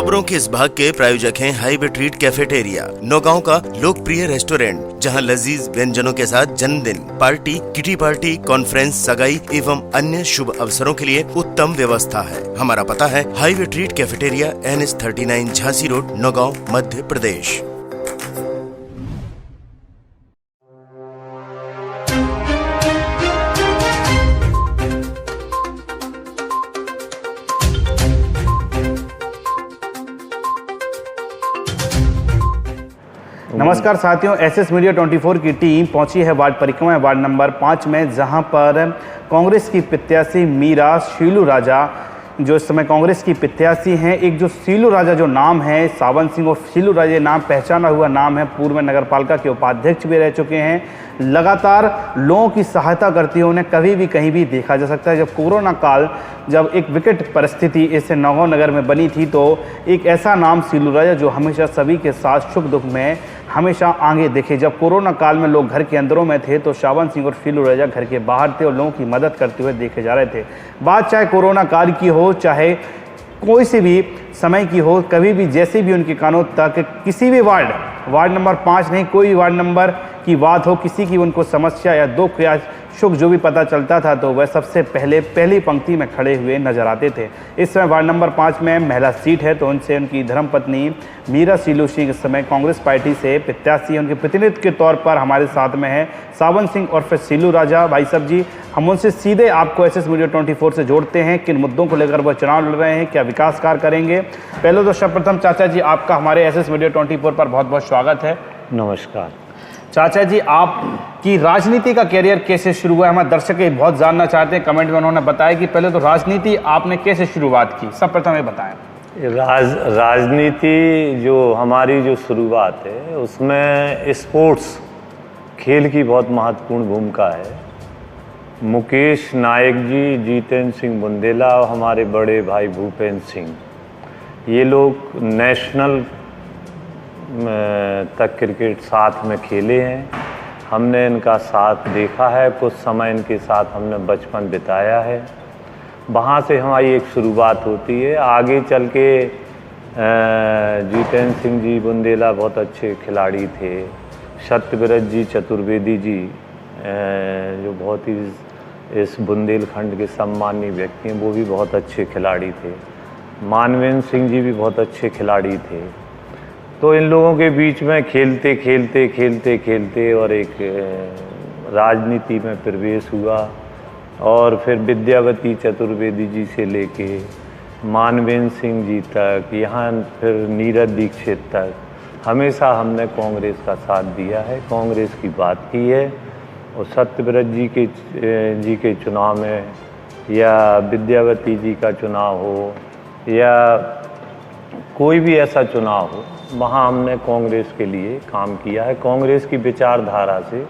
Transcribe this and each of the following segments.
खबरों के इस भाग के प्रायोजक हैं हाईवे ट्रीट कैफेटेरिया, नौगांव का लोकप्रिय रेस्टोरेंट जहां लजीज व्यंजनों के साथ जन्मदिन, पार्टी, किटी पार्टी, कॉन्फ्रेंस, सगाई एवं अन्य शुभ अवसरों के लिए उत्तम व्यवस्था है। हमारा पता है highway treat cafeteria, NH39 Jhansi road, Naugaon, Madhya Pradesh. नमस्कार साथियों, SS मीडिया 24 की टीम पहुंची है वार्ड परिक्रमा वार्ड नंबर 5 में, जहां पर कांग्रेस की प्रत्याशी मीरा शीलू राजा जो इस समय कांग्रेस की प्रत्याशी हैं। एक जो शीलू राजा जो नाम है, सावन सिंह और शीलू राजा नाम पहचाना हुआ नाम है, पूर्व में नगर पालिका के उपाध्यक्ष भी रह चुके हैं। लगातार लोगों की सहायता करते हुए उन्हें कभी भी कहीं भी देखा जा सकता है। जब कोरोना काल, जब एक विकट परिस्थिति इससे नौगांव नगर में बनी थी, तो एक ऐसा नाम शीलू राजा जो हमेशा सभी के साथ सुख दुख में हमेशा आगे दिखे। जब कोरोना काल में लोग घर के अंदरों में थे तो सावन सिंह और शीलू राजा घर के बाहर थे और लोगों की मदद करते हुए देखे जा रहे थे। बात चाहे कोरोना काल की हो, चाहे कोई सी भी समय की हो, कभी भी जैसे भी उनके कानों तक किसी भी वार्ड नंबर 5 नहीं, कोई भी वार्ड नंबर की बात हो, किसी की उनको समस्या या दुख या सुख जो भी पता चलता था तो वह सबसे पहले पहली पंक्ति में खड़े हुए नजर आते थे। इस समय वार्ड नंबर 5 में महिला सीट है, तो उनसे उनकी धर्मपत्नी मीरा शीलू सिंह इस समय कांग्रेस पार्टी से प्रत्याशी, उनके प्रतिनिधि के तौर पर हमारे साथ में है सावन सिंह और फिर शीलू राजा। भाई साहब जी, हम उनसे सीधे आपको SS मीडिया 24 से जोड़ते हैं। किन मुद्दों को लेकर वह चुनाव लड़ रहे हैं, क्या विकास कार्य करेंगे। पहले तो सर्वप्रथम चाचा जी, आपका हमारे SS मीडिया 24 पर बहुत बहुत स्वागत है। नमस्कार चाचा जी, आपकी राजनीति का कैरियर कैसे शुरू हुआ है? हमारे दर्शक ये बहुत जानना चाहते हैं। कमेंट में उन्होंने बताया कि पहले तो राजनीति आपने कैसे शुरुआत की, सब प्रथम ये बताएं। राजनीति जो हमारी जो शुरुआत है उसमें स्पोर्ट्स खेल की बहुत महत्वपूर्ण भूमिका है। मुकेश नायक जी, जितेंद्र सिंह बुंदेला और हमारे बड़े भाई भूपेंद्र सिंह, ये लोग नेशनल तक क्रिकेट साथ में खेले हैं। हमने इनका साथ देखा है, कुछ समय इनके साथ हमने बचपन बिताया है। वहाँ से हमारी एक शुरुआत होती है। आगे चल के जितेंद्र सिंह जी बुंदेला बहुत अच्छे खिलाड़ी थे। सत्यव्रत जी चतुर्वेदी जी जो बहुत ही इस बुंदेलखंड के सम्मानीय व्यक्ति हैं, वो भी बहुत अच्छे खिलाड़ी थे। मानवेंद्र सिंह जी भी बहुत अच्छे खिलाड़ी थे। तो इन लोगों के बीच में खेलते और एक राजनीति में प्रवेश हुआ और फिर विद्यावती चतुर्वेदी जी से लेके मानवेंद्र सिंह जी तक, यहाँ फिर नीरज दीक्षित तक हमेशा हमने कांग्रेस का साथ दिया है, कांग्रेस की बात की है। और सत्यव्रत जी के चुनाव में या विद्यावती जी का चुनाव हो या कोई भी ऐसा चुनाव हो, वहाँ हमने कांग्रेस के लिए काम किया है, कांग्रेस की विचारधारा से।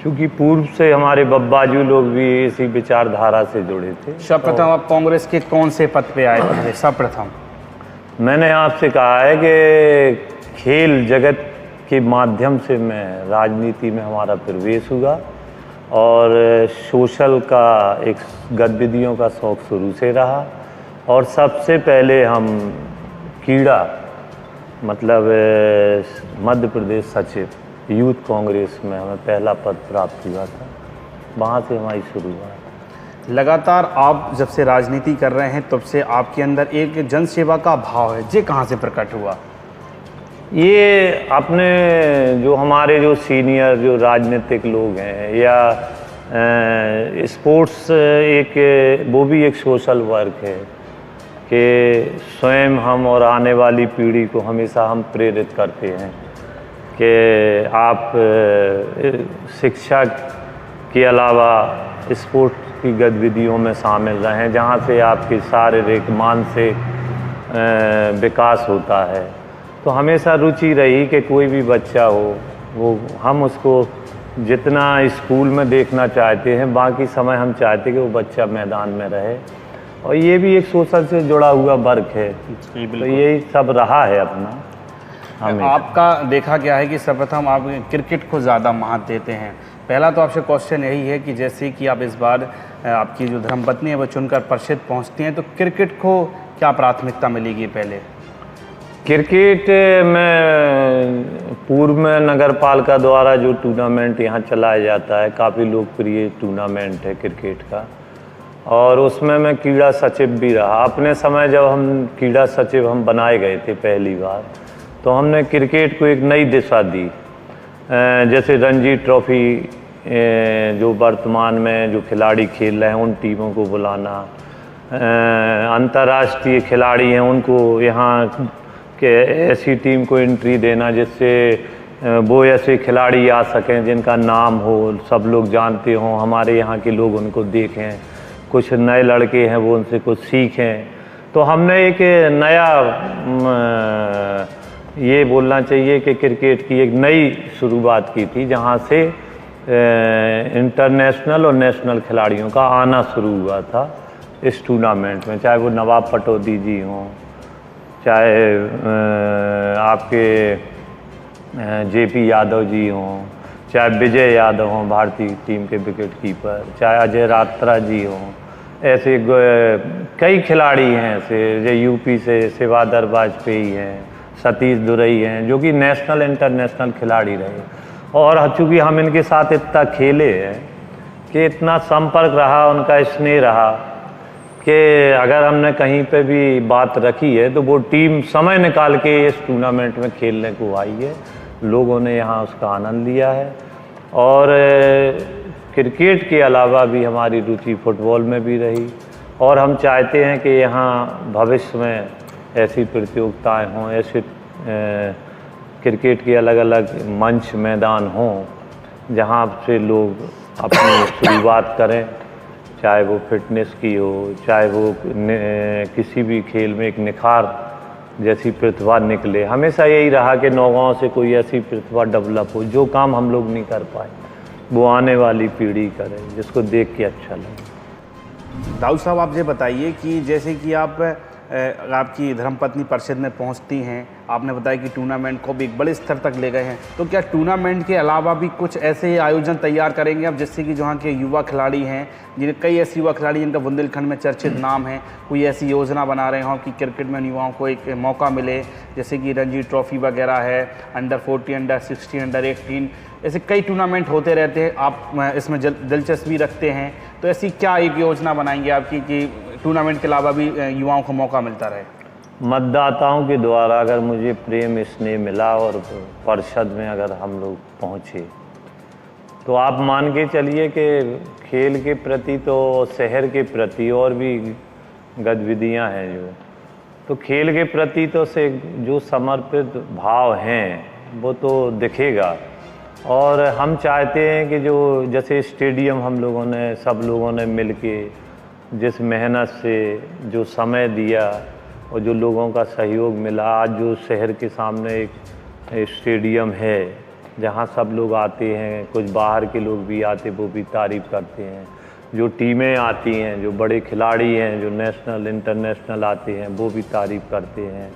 क्योंकि पूर्व से हमारे बब्बाजू लोग भी इसी विचारधारा से जुड़े थे। सर्वप्रथम आप कांग्रेस के कौन से पद पे आए थे? सर्वप्रथम मैंने आपसे कहा है कि खेल जगत के माध्यम से मैं राजनीति में हमारा प्रवेश हुआ और सोशल का एक गतिविधियों का शौक़ शुरू से रहा। और सबसे पहले हम कीड़ा मतलब मध्य प्रदेश सचिव यूथ कांग्रेस में हमें पहला पद प्राप्त हुआ था, वहाँ से हमारी शुरुआत। लगातार आप जब से राजनीति कर रहे हैं तब से आपके अंदर एक जनसेवा का भाव है, ये कहाँ से प्रकट हुआ? ये अपने जो हमारे जो सीनियर जो राजनीतिक लोग हैं या स्पोर्ट्स, एक वो भी एक सोशल वर्क है कि स्वयं हम और आने वाली पीढ़ी को हमेशा हम प्रेरित करते हैं कि आप शिक्षा के अलावा स्पोर्ट्स की गतिविधियों में शामिल रहें, जहाँ से आपके शारीरिक मानसिक विकास होता है। तो हमेशा रुचि रही कि कोई भी बच्चा हो, वो हम उसको जितना स्कूल में देखना चाहते हैं, बाकी समय हम चाहते हैं कि वो बच्चा मैदान में रहे। और ये भी एक सोशल से जुड़ा हुआ वर्क है, तो यही सब रहा है अपना। आपका देखा गया है कि सर्वप्रथम आप क्रिकेट को ज़्यादा महत्व देते हैं। पहला तो आपसे क्वेश्चन यही है कि जैसे कि आप इस बार आपकी जो धर्मपत्नी है वो चुनकर परिषद पहुंचती हैं, तो क्रिकेट को क्या प्राथमिकता मिलेगी? पहले क्रिकेट में पूर्व में नगर पालिका द्वारा जो टूर्नामेंट यहाँ चलाया जाता है, काफ़ी लोकप्रिय टूर्नामेंट है क्रिकेट का, और उसमें मैं क्रीड़ा सचिव भी रहा। अपने समय जब हम क्रीड़ा सचिव हम बनाए गए थे पहली बार, तो हमने क्रिकेट को एक नई दिशा दी। जैसे रणजी ट्रॉफी जो वर्तमान में जो खिलाड़ी खेल रहे हैं उन टीमों को बुलाना, अंतर्राष्ट्रीय खिलाड़ी हैं उनको यहाँ के ऐसी टीम को एंट्री देना जिससे वो ऐसे खिलाड़ी आ सकें जिनका नाम हो, सब लोग जानते हों, हमारे यहाँ के लोग उनको देखें, कुछ नए लड़के हैं वो उनसे कुछ सीखें। तो हमने एक नया ये बोलना चाहिए कि क्रिकेट की एक नई शुरुआत की थी, जहाँ से इंटरनेशनल और नेशनल खिलाड़ियों का आना शुरू हुआ था इस टूर्नामेंट में, चाहे वो नवाब पटौदी जी हों, चाहे आपके जेपी यादव जी हों, चाहे विजय यादव हों भारतीय टीम के विकेट कीपर, चाहे अजय रात्रा जी हों, ऐसे कई खिलाड़ी हैं ऐसे जो यूपी से शिवाधर वाजपेयी हैं, सतीश दुरई हैं, जो कि नेशनल इंटरनेशनल खिलाड़ी रहे। और चूँकि हम इनके साथ इतना खेले हैं कि इतना संपर्क रहा, उनका स्नेह रहा कि अगर हमने कहीं पे भी बात रखी है तो वो टीम समय निकाल के इस टूर्नामेंट में खेलने को आई है। लोगों ने यहाँ उसका आनंद लिया है। और क्रिकेट के अलावा भी हमारी रुचि फुटबॉल में भी रही, और हम चाहते हैं कि यहाँ भविष्य में ऐसी प्रतियोगिताएं हों, ऐसे क्रिकेट के अलग अलग मंच मैदान हों जहाँ से लोग अपनी शुरुआत करें, चाहे वो फिटनेस की हो, चाहे वो किसी भी खेल में एक निखार जैसी प्रतिभा निकले। हमेशा यही रहा कि नौगांव से कोई ऐसी प्रतिभा डेवलप हो, जो काम हम लोग नहीं कर पाए वो आने वाली पीढ़ी करे, जिसको देख के अच्छा लगे। दाऊद साहब, आप ये बताइए कि जैसे कि आपकी धर्मपत्नी परिषद में पहुंचती हैं, आपने बताया कि टूर्नामेंट को भी एक बड़े स्तर तक ले गए हैं, तो क्या टूर्नामेंट के अलावा भी कुछ ऐसे आयोजन तैयार करेंगे आप, जिससे कि जहाँ के युवा खिलाड़ी हैं, जिन्हें कई ऐसे युवा खिलाड़ी जिनका बुंदेलखंड में चर्चित नाम है, कोई ऐसी योजना बना रहे हों कि क्रिकेट में युवाओं को एक मौका मिले, जैसे कि रणजी ट्रॉफी वगैरह है, अंडर 40, अंडर 60, अंडर 18, ऐसे कई टूर्नामेंट होते रहते हैं, आप इसमें दिलचस्पी रखते हैं, तो ऐसी क्या एक योजना बनाएंगे आपकी कि टूर्नामेंट के अलावा भी युवाओं को मौका मिलता रहे? मतदाताओं के द्वारा अगर मुझे प्रेम स्नेह मिला और परिषद में अगर हम लोग पहुँचे, तो आप मान के चलिए कि खेल के प्रति तो शहर के प्रति और भी गतिविधियाँ हैं जो, तो खेल के प्रति तो से जो समर्पित भाव हैं वो तो दिखेगा। और हम चाहते हैं कि जो जैसे स्टेडियम हम लोगों ने सब लोगों ने मिल के जिस मेहनत से जो समय दिया और जो लोगों का सहयोग मिला, आज जो शहर के सामने एक स्टेडियम है जहां सब लोग आते हैं, कुछ बाहर के लोग भी आते वो भी तारीफ़ करते हैं, जो टीमें आती हैं, जो बड़े खिलाड़ी हैं जो नेशनल इंटरनेशनल आते हैं वो भी तारीफ़ करते हैं।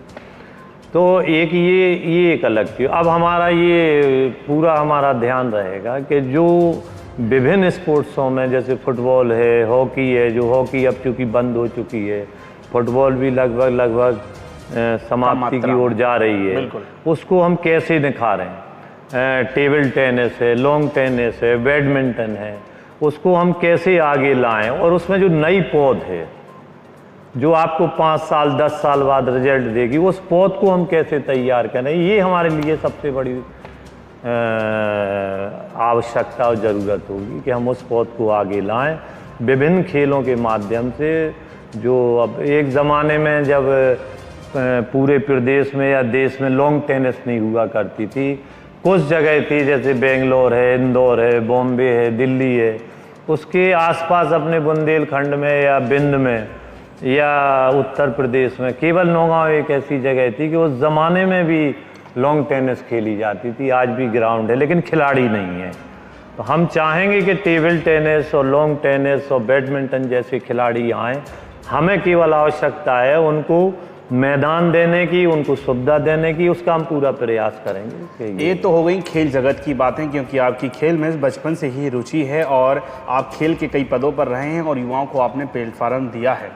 तो एक ये एक अलग चीज़। अब हमारा ये पूरा हमारा ध्यान रहेगा कि जो विभिन्न स्पोर्ट्सों में जैसे फुटबॉल है, हॉकी है, जो हॉकी अब चूँकि बंद हो चुकी है, फुटबॉल भी लगभग समाप्ति की ओर जा रही है, उसको हम कैसे निखारें। टेबल टेनिस है, लॉन्ग टेनिस है, बैडमिंटन है, उसको हम कैसे आगे लाएं, और उसमें जो नई पौध है जो आपको 5 साल 10 साल बाद रिजल्ट देगी, उस पौध को हम कैसे तैयार करें, ये हमारे लिए सबसे बड़ी आवश्यकता और ज़रूरत होगी कि हम उस पौध को आगे लाएं विभिन्न खेलों के माध्यम से। जो अब एक ज़माने में जब पूरे प्रदेश में या देश में लॉन्ग टेनिस नहीं हुआ करती थी, कुछ जगह थी जैसे बेंगलोर है, इंदौर है, बॉम्बे है, दिल्ली है, उसके आसपास अपने बुंदेलखंड में या बिंद में या उत्तर प्रदेश में केवल नौगांव एक ऐसी जगह थी कि उस ज़माने में भी लॉन्ग टेनिस खेली जाती थी। आज भी ग्राउंड है लेकिन खिलाड़ी नहीं है। तो हम चाहेंगे कि टेबल टेनिस और लॉन्ग टेनिस और बैडमिंटन जैसे खिलाड़ी आएँ। हमें केवल आवश्यकता है उनको मैदान देने की, उनको सुविधा देने की, उसका हम पूरा प्रयास करेंगे। ये तो हो गई खेल जगत की बातें, क्योंकि आपकी खेल में बचपन से ही रुचि है और आप खेल के कई पदों पर रहे हैं और युवाओं को आपने प्लेटफॉर्म दिया है।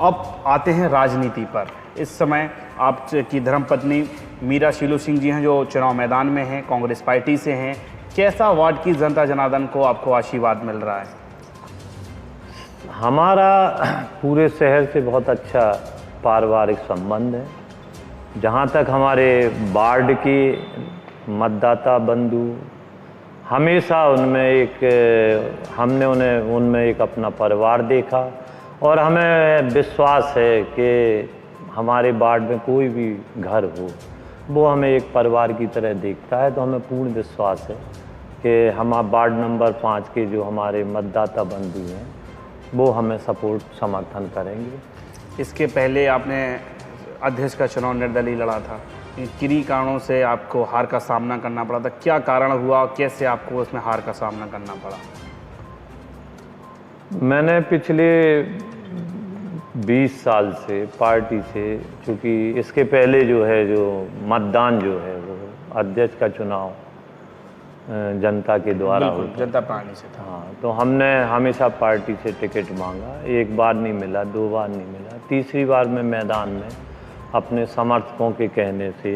अब आते हैं राजनीति पर। इस समय आपकी धर्मपत्नी मीरा शीलू सिंह जी हैं जो चुनाव मैदान में हैं, कांग्रेस पार्टी से हैं। कैसा वार्ड की जनता जनार्दन को आपको आशीर्वाद मिल रहा है? हमारा पूरे शहर से बहुत अच्छा पारिवारिक संबंध है। जहाँ तक हमारे वार्ड की मतदाता बंधु, हमेशा हमने उनमें एक अपना परिवार देखा और हमें विश्वास है कि हमारे वार्ड में कोई भी घर हो वो हमें एक परिवार की तरह देखता है। तो हमें पूर्ण विश्वास है कि हम वार्ड नंबर 5 के जो हमारे मतदाता बंधु हैं वो हमें समर्थन करेंगे। इसके पहले आपने अध्यक्ष का चुनाव निर्दलीय लड़ा था, किन्हीं कारणों से आपको हार का सामना करना पड़ा था। क्या कारण हुआ, कैसे आपको उसमें हार का सामना करना पड़ा? मैंने पिछले 20 साल से पार्टी से, चूँकि इसके पहले जो मतदान जो है वो अध्यक्ष का चुनाव जनता के द्वारा होता, जनता पार्टी से था। हाँ, तो हमने हमेशा पार्टी से टिकट मांगा। एक बार नहीं मिला, 2 बार नहीं मिला, तीसरी बार में मैदान में अपने समर्थकों के कहने से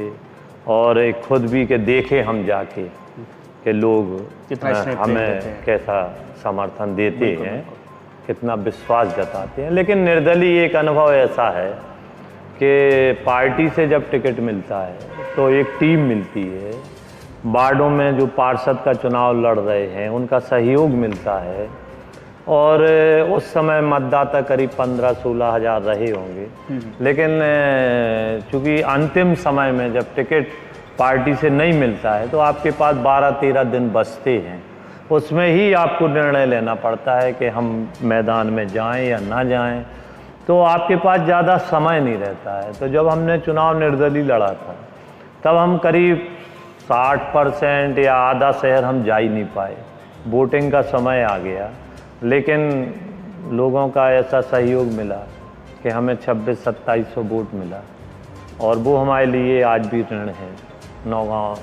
और एक खुद भी के देखे हम जाके कि लोग हमें कैसा समर्थन देते हैं, कितना विश्वास जताते हैं। लेकिन निर्दलीय एक अनुभव ऐसा है कि पार्टी से जब टिकट मिलता है तो एक टीम मिलती है, वार्डों में जो पार्षद का चुनाव लड़ रहे हैं उनका सहयोग मिलता है और उस समय मतदाता करीब 15-16 हज़ार रहे होंगे। लेकिन चूँकि अंतिम समय में जब टिकट पार्टी से नहीं मिलता है तो आपके पास 12-13 दिन बचते हैं। उसमें ही आपको निर्णय लेना पड़ता है कि हम मैदान में जाएं या ना जाएं, तो आपके पास ज़्यादा समय नहीं रहता है। तो जब हमने चुनाव निर्दलीय लड़ा था तब हम करीब 60% या आधा शहर हम जा ही नहीं पाए। वोटिंग का समय आ गया, लेकिन लोगों का ऐसा सहयोग मिला कि हमें 2600-2700 वोट मिला और वो हमारे लिए आज भी ऋण है। नौगांव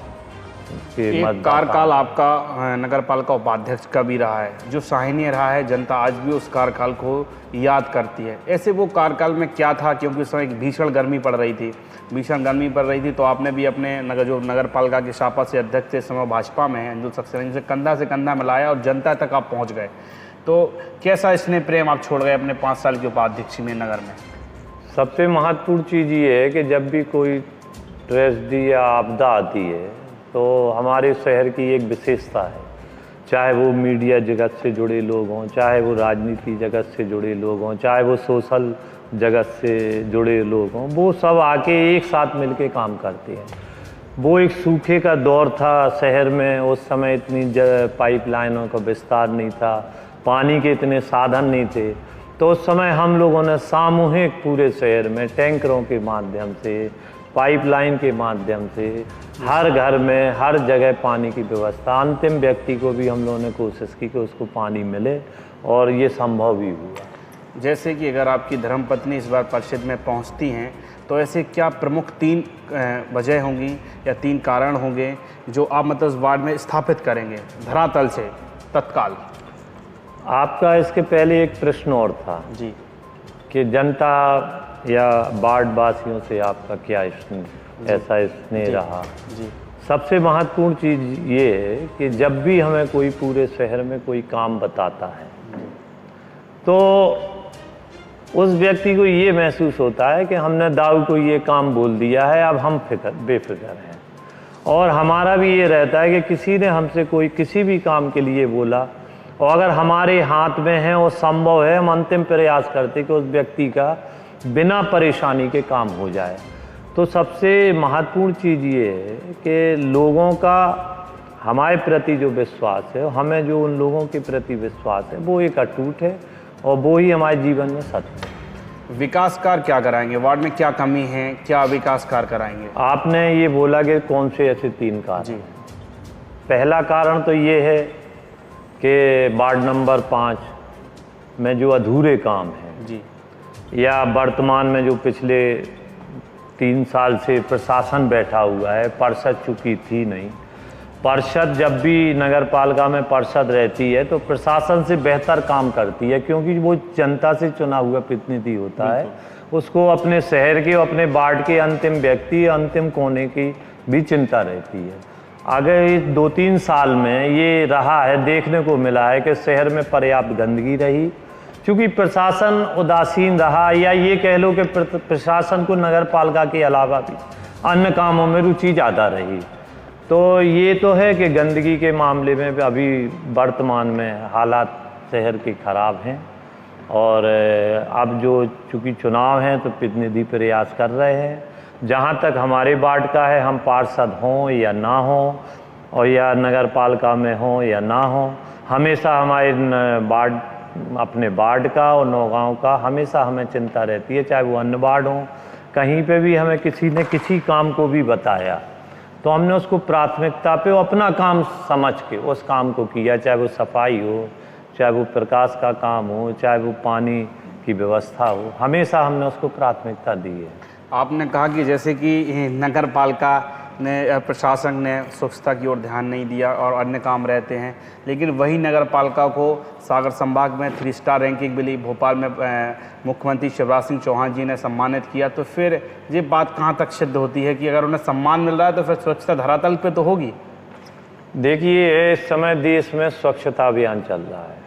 के एक कार्यकाल आपका नगर पालिका उपाध्यक्ष का भी रहा है जो सराहनीय रहा है। जनता आज भी उस कार्यकाल को याद करती है। ऐसे वो कार्यकाल में क्या था, क्योंकि उस समय भीषण गर्मी पड़ रही थी, तो आपने भी अपने नगर पालिका की शापा से अध्यक्ष से समय भाजपा में है हिंदू सक्सेना से कंधा मिलाया और जनता तक आप पहुँच गए। तो कैसा स्नेह प्रेम आप छोड़ गए अपने 5 साल के उपाध्यक्ष में नगर में? सबसे महत्वपूर्ण चीज़ ये है कि जब भी कोई ट्रेजेडी या आपदा आती है तो हमारे शहर की एक विशेषता है, चाहे वो मीडिया जगत से जुड़े लोग हों, चाहे वो राजनीति जगत से जुड़े लोग हों, चाहे वो सोशल जगत से जुड़े लोग हों, वो सब आके एक साथ मिलके काम करते हैं। वो एक सूखे का दौर था शहर में, उस समय इतनी पाइपलाइनों का विस्तार नहीं था, पानी के इतने साधन नहीं थे। तो उस समय हम लोगों ने सामूहिक पूरे शहर में टैंकरों के माध्यम से, पाइपलाइन के माध्यम से हर घर में हर जगह पानी की व्यवस्था, अंतिम व्यक्ति को भी हम लोगों ने कोशिश की कि उसको पानी मिले और ये संभव भी हुआ। जैसे कि अगर आपकी धर्मपत्नी इस बार परिषद में पहुंचती हैं तो ऐसे क्या प्रमुख 3 वजह होंगी या 3 कारण होंगे जो आप मतलब वार्ड में स्थापित करेंगे धरातल से तत्काल? आपका इसके पहले एक प्रश्न और था जी कि जनता या वार्ड वासियों से आपका क्या ऐसा स्नेह रहा। जी सबसे महत्वपूर्ण चीज़ ये है कि जब भी हमें कोई पूरे शहर में कोई काम बताता है तो उस व्यक्ति को ये महसूस होता है कि हमने दाऊ को ये काम बोल दिया है, अब हम बेफिक्र हैं। और हमारा भी ये रहता है कि किसी ने हमसे कोई किसी भी काम के लिए बोला और अगर हमारे हाथ में है और संभव है, हम अंतिम प्रयास करते कि उस व्यक्ति का बिना परेशानी के काम हो जाए। तो सबसे महत्वपूर्ण चीज़ ये है कि लोगों का हमारे प्रति जो विश्वास है, हमें जो उन लोगों के प्रति विश्वास है, वो एक अटूट है और वो ही हमारे जीवन में सत्य है। विकास कार्य क्या कराएंगे? वार्ड में क्या कमी है, क्या विकास कार्य कराएंगे? आपने ये बोला कि कौन से ऐसे 3 कारण हैं। पहला कारण तो ये है कि वार्ड नंबर 5 में जो अधूरे काम हैं जी, या वर्तमान में जो पिछले 3 साल से प्रशासन बैठा हुआ है, पार्षद चुकी थी नहीं, पार्षद जब भी नगर पालिका में पार्षद रहती है तो प्रशासन से बेहतर काम करती है, क्योंकि वो जनता से चुना हुआ प्रतिनिधि होता है। उसको अपने शहर के, अपने वार्ड के अंतिम व्यक्ति, अंतिम कोने की भी चिंता रहती है। आगे 2-3 साल में ये रहा है, देखने को मिला है कि शहर में पर्याप्त गंदगी रही, क्योंकि प्रशासन उदासीन रहा, या ये कह लो कि प्रशासन को नगर पालिका के अलावा भी अन्य कामों में रुचि ज़्यादा रही। तो ये तो है कि गंदगी के मामले में भी अभी वर्तमान में हालात शहर के ख़राब हैं, और अब जो चूँकि चुनाव हैं तो प्रतिनिधि प्रयास कर रहे हैं। जहाँ तक हमारे वार्ड का है, हम पार्षद हों या ना हों, और या नगर पालिका में हों या ना हों, हमेशा हमारे वार्ड, अपने वार्ड का और नौगांव का हमेशा हमें चिंता रहती है। चाहे वो अन्य वार्ड हों, कहीं पे भी हमें किसी ने किसी काम को भी बताया तो हमने उसको प्राथमिकता पे अपना काम समझ के उस काम को किया, चाहे वो सफाई हो, चाहे वो प्रकाश का काम हो, चाहे वो पानी की व्यवस्था हो, हमेशा हमने उसको प्राथमिकता दी है। आपने कहा कि जैसे कि नगर पालिका ने, प्रशासन ने स्वच्छता की ओर ध्यान नहीं दिया और अन्य काम रहते हैं, लेकिन वही नगर पालिका को सागर संभाग में 3 स्टार रैंकिंग मिली, भोपाल में मुख्यमंत्री शिवराज सिंह चौहान जी ने सम्मानित किया। तो फिर ये बात कहाँ तक सिद्ध होती है कि अगर उन्हें सम्मान मिल रहा है तो फिर स्वच्छता धरातल पे तो होगी? देखिए, इस समय देश में स्वच्छता अभियान चल रहा है।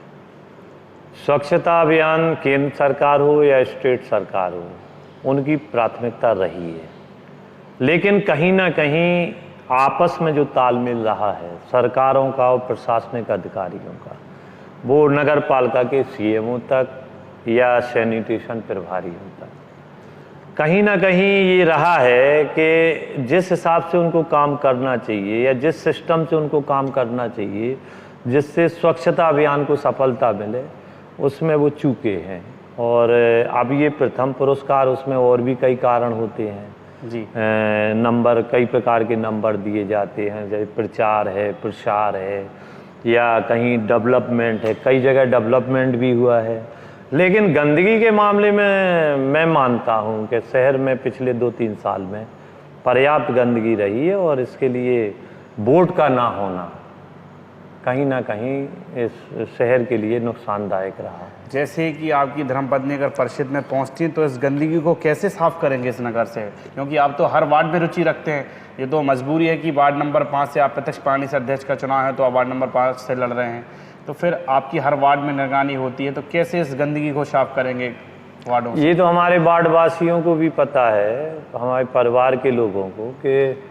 स्वच्छता अभियान केंद्र सरकार हो या स्टेट सरकार हो, उनकी प्राथमिकता रही है, लेकिन कहीं ना कहीं आपस में जो तालमेल रहा है सरकारों का और प्रशासनिक अधिकारियों का, वो नगर पालिका के सीएमओ तक या सैनिटेशन प्रभारियों तक, कहीं ना कहीं ये रहा है कि जिस हिसाब से उनको काम करना चाहिए या जिस सिस्टम से उनको काम करना चाहिए जिससे स्वच्छता अभियान को सफलता मिले, उसमें वो चूके हैं। और अब ये प्रथम पुरस्कार, उसमें और भी कई कारण होते हैं जी। नंबर, कई प्रकार के नंबर दिए जाते हैं, जैसे प्रचार है, प्रसार है, या कहीं डेवलपमेंट है, कई जगह डेवलपमेंट भी हुआ है। लेकिन गंदगी के मामले में मैं मानता हूँ कि शहर में पिछले 2-3 साल में पर्याप्त गंदगी रही है, और इसके लिए बोर्ड का ना होना कहीं ना कहीं इस शहर के लिए नुकसानदायक रहा। जैसे कि आपकी धर्मपत्नी अगर परिषद में पहुंचती हैं तो इस गंदगी को कैसे साफ करेंगे इस नगर से? क्योंकि आप तो हर वार्ड में रुचि रखते हैं, ये तो मजबूरी है कि वार्ड नंबर 5 से आप प्रत्यक्ष पानी से अध्यक्ष का चुनाव है तो आप वार्ड नंबर 5 से लड़ रहे हैं, तो फिर आपकी हर वार्ड में निगरानी होती है, तो कैसे इस गंदगी को साफ करेंगे वार्डों से? ये तो हमारे वार्ड वासियों को भी पता है, हमारे परिवार के लोगों को, कि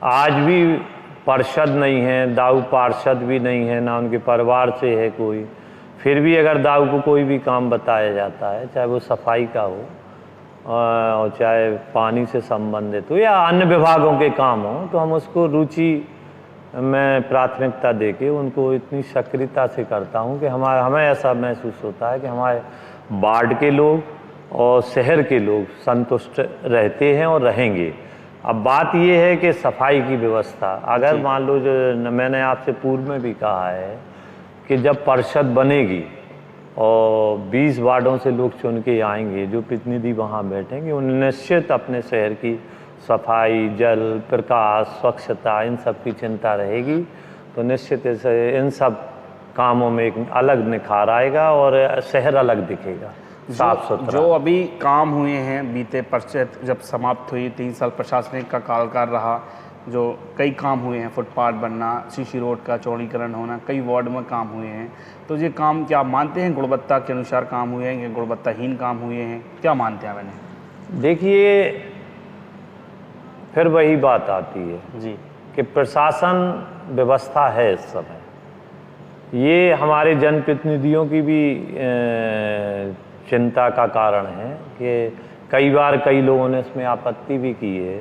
आज भी पार्षद नहीं है, दाऊ पार्षद भी नहीं है, ना उनके परिवार से है कोई, फिर भी अगर दाऊ को कोई भी काम बताया जाता है, चाहे वो सफाई का हो और चाहे पानी से संबंधित हो या अन्य विभागों के काम हो, तो हम उसको रुचि में प्राथमिकता देके उनको इतनी सक्रियता से करता हूँ कि हमें ऐसा महसूस होता है कि हमारे वार्ड के लोग और शहर के लोग संतुष्ट रहते हैं और रहेंगे। अब बात ये है कि सफाई की व्यवस्था, अगर मान लो, जो मैंने आपसे पूर्व में भी कहा है कि जब परिषद बनेगी और 20 वार्डों से लोग चुन के आएंगे, जो प्रतिनिधि वहाँ बैठेंगे, उन निश्चित अपने शहर की सफाई, जल, प्रकाश, स्वच्छता, इन सब की चिंता रहेगी, तो निश्चित इन सब कामों में एक अलग निखार आएगा और शहर अलग दिखेगा, साफ सुथरा। जो अभी काम हुए हैं, बीते परिषद जब समाप्त हुई, 3 साल प्रशासनिक का कार्यकाल रहा, जो कई काम हुए हैं, फुटपाथ बनना, सीसी रोड का चौड़ीकरण होना, कई वार्ड में काम हुए हैं, तो ये काम क्या आप मानते हैं गुणवत्ता के अनुसार काम हुए हैं या गुणवत्ताहीन काम हुए हैं, क्या मानते हैं मैंने? देखिए, फिर वही बात आती है जी कि प्रशासन व्यवस्था है इस समय, ये हमारे जनप्रतिनिधियों की भी चिंता का कारण है कि कई बार कई लोगों ने इसमें आपत्ति भी की है।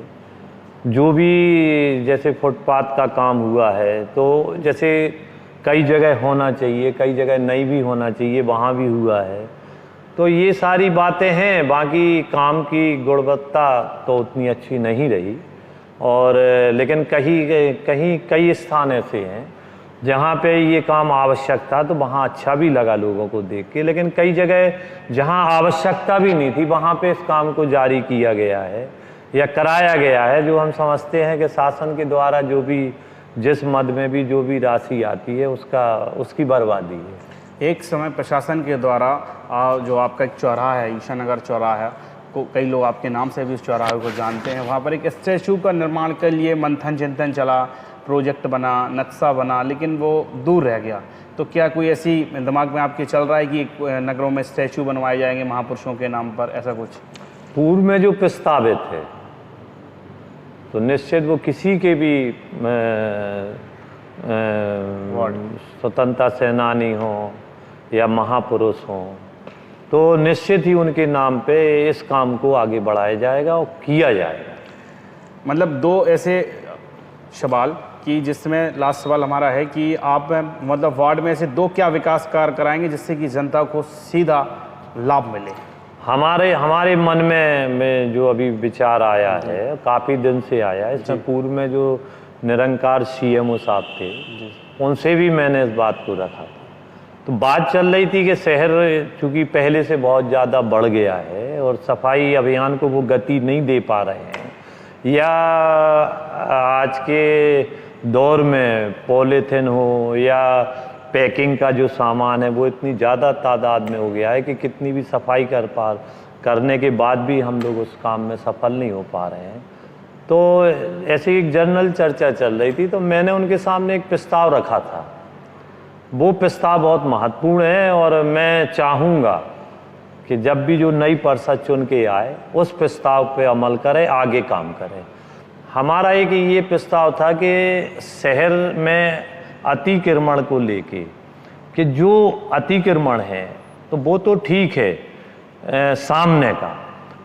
जो भी जैसे फुटपाथ का काम हुआ है, तो जैसे कई जगह होना चाहिए, कई जगह नहीं भी होना चाहिए, वहाँ भी हुआ है, तो ये सारी बातें हैं। बाकी काम की गुणवत्ता तो उतनी अच्छी नहीं रही, और लेकिन कहीं कई स्थान ऐसे हैं जहाँ पे ये काम आवश्यक था, तो वहाँ अच्छा भी लगा लोगों को देख के, लेकिन कई जगह जहाँ आवश्यकता भी नहीं थी, वहाँ पे इस काम को जारी किया गया है या कराया गया है, जो हम समझते हैं कि शासन के द्वारा जो भी जिस मद में भी जो भी राशि आती है उसकी बर्बादी है। एक समय प्रशासन के द्वारा जो आपका एक चौराहा है, ईशानगर चौराहा को कई लोग आपके नाम से भी उस चौराहे को जानते हैं, वहाँ पर एक स्टैचू का निर्माण के लिए मंथन चिंतन चला, प्रोजेक्ट बना, नक्शा बना, लेकिन वो दूर रह गया। तो क्या कोई ऐसी दिमाग में आपके चल रहा है कि नगरों में स्टैचू बनवाए जाएंगे महापुरुषों के नाम पर, ऐसा कुछ? पूर्व में जो प्रस्तावित है तो निश्चित वो किसी के भी स्वतंत्रता सेनानी हो या महापुरुष हो तो निश्चित ही उनके नाम पे इस काम को आगे बढ़ाया जाएगा और किया जाएगा। मतलब दो ऐसे सवाल कि जिसमें लास्ट सवाल हमारा है कि आप मतलब वार्ड में से दो क्या विकास कार्य कराएंगे जिससे कि जनता को सीधा लाभ मिले? हमारे मन में जो अभी विचार आया है, काफ़ी दिन से आया है। इसमें पूर्व में जो निरंकार CMO साहब थे उनसे भी मैंने इस बात को रखा था। तो बात चल रही थी कि शहर चूँकि पहले से बहुत ज़्यादा बढ़ गया है और सफाई अभियान को वो गति नहीं दे पा रहे हैं, या आज के दौर में पॉलीथिन हो या पैकिंग का जो सामान है वो इतनी ज़्यादा तादाद में हो गया है कि कितनी भी सफाई करने के बाद भी हम लोग उस काम में सफल नहीं हो पा रहे हैं। तो ऐसी एक जनरल चर्चा चल रही थी, तो मैंने उनके सामने एक प्रस्ताव रखा था। वो प्रस्ताव बहुत महत्वपूर्ण है और मैं चाहूँगा कि जब भी जो नई परिषद चुन के आए उस प्रस्ताव पे अमल करे, आगे काम करे। हमारा एक ये प्रस्ताव था कि शहर में अतिक्रमण को लेके कि जो अतिक्रमण है तो वो तो ठीक है सामने का,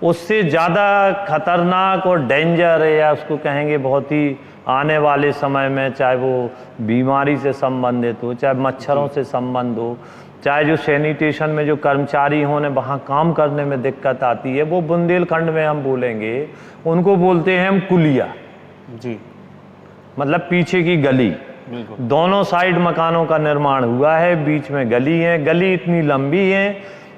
उससे ज़्यादा खतरनाक और डेंजर है, या उसको कहेंगे बहुत ही आने वाले समय में, चाहे वो बीमारी से संबंधित हो, चाहे मच्छरों से संबंध हो, चाहे जो सैनिटेशन में जो कर्मचारी हों वहाँ काम करने में दिक्कत आती है, वो बुंदेलखंड में हम बोलेंगे उनको बोलते हैं हम कुलिया जी, मतलब पीछे की गली। दोनों साइड मकानों का निर्माण हुआ है, बीच में गली है, गली इतनी लंबी है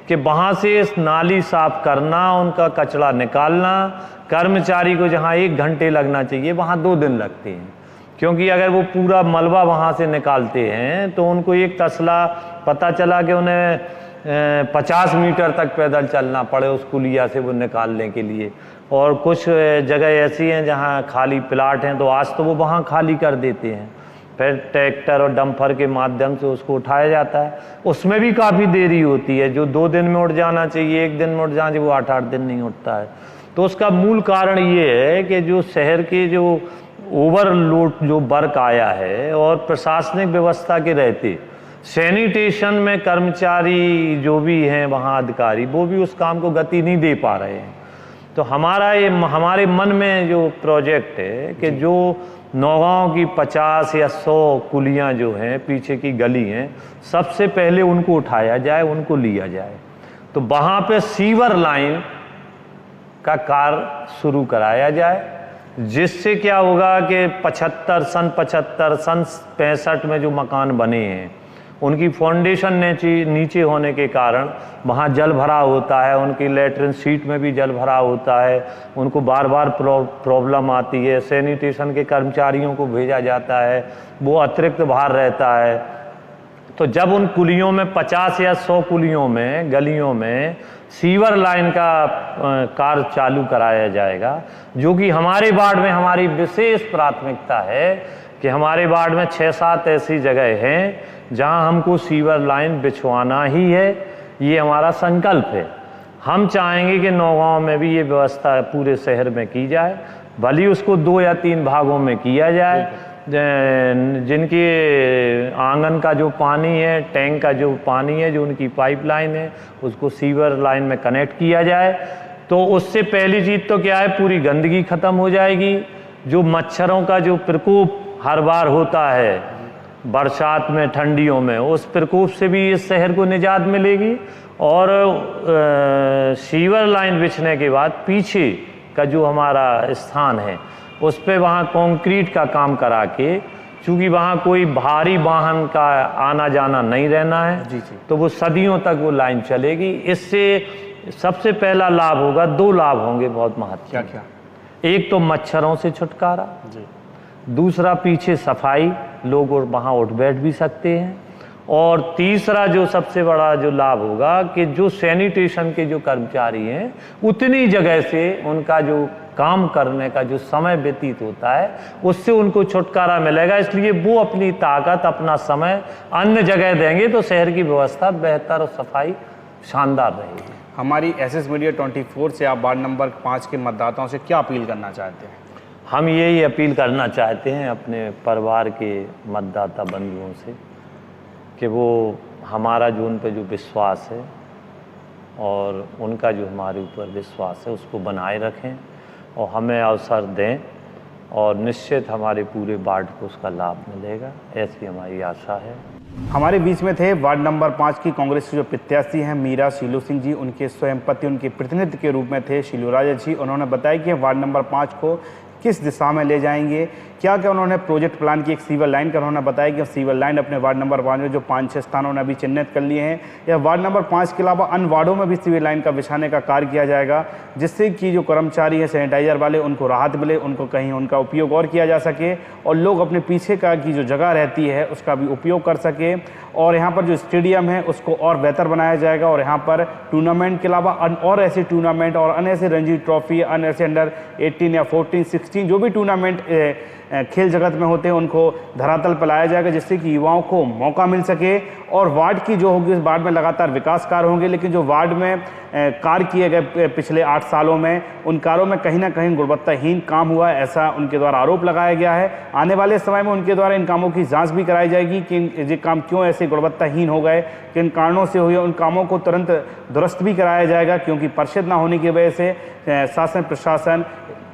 कि वहाँ से इस नाली साफ करना, उनका कचरा निकालना, कर्मचारी को जहाँ 1 घंटे लगना चाहिए वहाँ 2 दिन लगते हैं, क्योंकि अगर वो पूरा मलबा वहाँ से निकालते हैं तो उनको एक तसला पता चला कि उन्हें 50 मीटर तक पैदल चलना पड़े उस कुलिया से वो निकालने के लिए। और कुछ जगह ऐसी हैं जहाँ खाली प्लाट हैं तो आज तो वो वहाँ खाली कर देते हैं, फिर ट्रैक्टर और डंपर के माध्यम से उसको उठाया जाता है, उसमें भी काफ़ी देरी होती है। जो 2 दिन में उठ जाना चाहिए 1 दिन में उठ जाना चाहिए वो 8-8 दिन नहीं उठता है। तो उसका मूल कारण ये है कि जो शहर के जो ओवरलोड जो वर्क आया है और प्रशासनिक व्यवस्था के रहते सैनिटेशन में कर्मचारी जो भी हैं वहाँ अधिकारी वो भी उस काम को गति नहीं दे पा रहे हैं। तो हमारे मन में जो प्रोजेक्ट है कि जो नौगांव की 50 या 100 कुलियाँ जो हैं पीछे की गली हैं, सबसे पहले उनको उठाया जाए, उनको लिया जाए, तो वहाँ पे सीवर लाइन का कार्य शुरू कराया जाए, जिससे क्या होगा कि 75 सन 65 में जो मकान बने हैं उनकी फाउंडेशन नीचे होने के कारण वहाँ जल भराव होता है, उनकी लेटरिन सीट में भी जल भराव होता है, उनको बार बार प्रॉब्लम आती है, सैनिटेशन के कर्मचारियों को भेजा जाता है, वो अतिरिक्त भार रहता है। तो जब उन कुलियों में 50 या 100 कुलियों में गलियों में सीवर लाइन का कार्य चालू कराया जाएगा, जो कि हमारे वार्ड में हमारी विशेष प्राथमिकता है कि हमारे वार्ड में 6-7 ऐसी जगह हैं जहां हमको सीवर लाइन बिछवाना ही है, ये हमारा संकल्प है। हम चाहेंगे कि नौगांव में भी ये व्यवस्था पूरे शहर में की जाए, भले उसको 2 या 3 भागों में किया जाए। जिनके आंगन का जो पानी है, टैंक का जो पानी है, जो उनकी पाइपलाइन है, उसको सीवर लाइन में कनेक्ट किया जाए, तो उससे पहली चीज़ तो क्या है, पूरी गंदगी ख़त्म हो जाएगी। जो मच्छरों का जो प्रकोप हर बार होता है बरसात में, ठंडियों में, उस प्रकोप से भी इस शहर को निजात मिलेगी। और सीवर लाइन बिछने के बाद पीछे का जो हमारा स्थान है उस पे वहाँ कंक्रीट का काम करा के, चूँकि वहाँ कोई भारी वाहन का आना जाना नहीं रहना है जी। तो वो सदियों तक वो लाइन चलेगी। इससे सबसे पहला लाभ होगा, 2 लाभ होंगे बहुत महत्वपूर्ण। क्या? एक तो मच्छरों से छुटकारा, दूसरा पीछे सफाई, लोग और वहाँ उठ बैठ भी सकते हैं। और तीसरा जो सबसे बड़ा जो लाभ होगा कि जो सैनिटेशन के जो कर्मचारी हैं उतनी जगह से उनका जो काम करने का जो समय व्यतीत होता है उससे उनको छुटकारा मिलेगा, इसलिए वो अपनी ताकत अपना समय अन्य जगह देंगे तो शहर की व्यवस्था बेहतर और सफाई शानदार रहेगी। हमारी एसएस मीडिया 24 से आप वार्ड नंबर 5 के मतदाताओं से क्या अपील करना चाहते हैं? हम यही अपील करना चाहते हैं अपने परिवार के मतदाता बंधुओं से कि वो हमारा जो उन पर जो विश्वास है और उनका जो हमारे ऊपर विश्वास है उसको बनाए रखें और हमें अवसर दें और निश्चित हमारे पूरे वार्ड को उसका लाभ मिलेगा, ऐसी हमारी आशा है। हमारे बीच में थे वार्ड नंबर 5 की कांग्रेस की जो प्रत्याशी हैं मीरा शीलू सिंह जी, उनके स्वयं पति उनके प्रतिनिधि के रूप में थे शीलू राजा जी। उन्होंने बताया कि वार्ड नंबर 5 को किस दिशा में ले जाएंगे, क्या क्या उन्होंने प्रोजेक्ट प्लान की। एक सीवर लाइन का उन्होंने बताया कि सीवर लाइन अपने वार्ड नंबर 5 में जो 5-6 स्थानों ने अभी चिन्हित कर लिए हैं, या वार्ड नंबर 5 के अलावा अन्य वार्डों में भी सीवर लाइन का बिछाने का कार्य किया जाएगा, जिससे कि जो कर्मचारी हैं सैनिटाइजर वाले उनको राहत मिले, उनको कहीं उनका उपयोग और किया जा सके और लोग अपने पीछे का की जो जगह रहती है उसका भी उपयोग कर सके। और यहाँ पर जो स्टेडियम है उसको और बेहतर बनाया जाएगा और यहाँ पर टूर्नामेंट के अलावा और ऐसे टूर्नामेंट और अन्य ऐसे रणजी ट्रॉफी, अन्य ऐसे अंडर 18 या 14, 16 जो भी टूर्नामेंट खेल जगत में होते हैं उनको धरातल पर लाया जाएगा, जिससे कि युवाओं को मौका मिल सके। और वार्ड की जो होगी, इस वार्ड में लगातार विकास कार्य होंगे, लेकिन जो वार्ड में कार्य किए गए पिछले 8 सालों में उन कार्यों में कहीं ना कहीं गुणवत्ताहीन काम हुआ है, ऐसा उनके द्वारा आरोप लगाया गया है। आने वाले समय में उनके द्वारा इन कामों की जांच भी कराई जाएगी कि ये काम क्यों ऐसे गुणवत्ताहीन हो गए, किन कारणों से हुए, उन कामों को तुरंत दुरुस्त भी कराया जाएगा। क्योंकि परिषद ना होने की वजह से शासन प्रशासन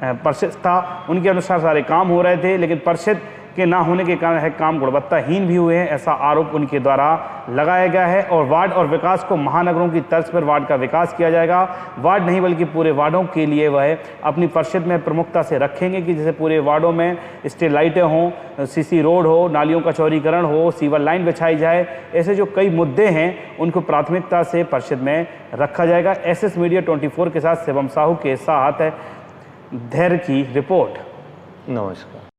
परिषद था, उनके अनुसार सारे काम हो रहे थे, लेकिन परिषद के ना होने के कारण है काम गुणवत्ताहीन भी हुए हैं, ऐसा आरोप उनके द्वारा लगाया गया है। और वार्ड और विकास को महानगरों की तर्ज पर वार्ड का विकास किया जाएगा। वार्ड नहीं बल्कि पूरे वार्डों के लिए वह अपनी परिषद में प्रमुखता से रखेंगे कि जैसे पूरे वार्डों में स्ट्रीट लाइटें हों, सीसी रोड हो, नालियों का चौड़ीकरण हो, सीवर लाइन बिछाई जाए, ऐसे जो कई मुद्दे हैं उनको प्राथमिकता से परिषद में रखा जाएगा। एसएस मीडिया 24 के साथ शिवम साहू के साथ धैर्य की रिपोर्ट। नमस्कार।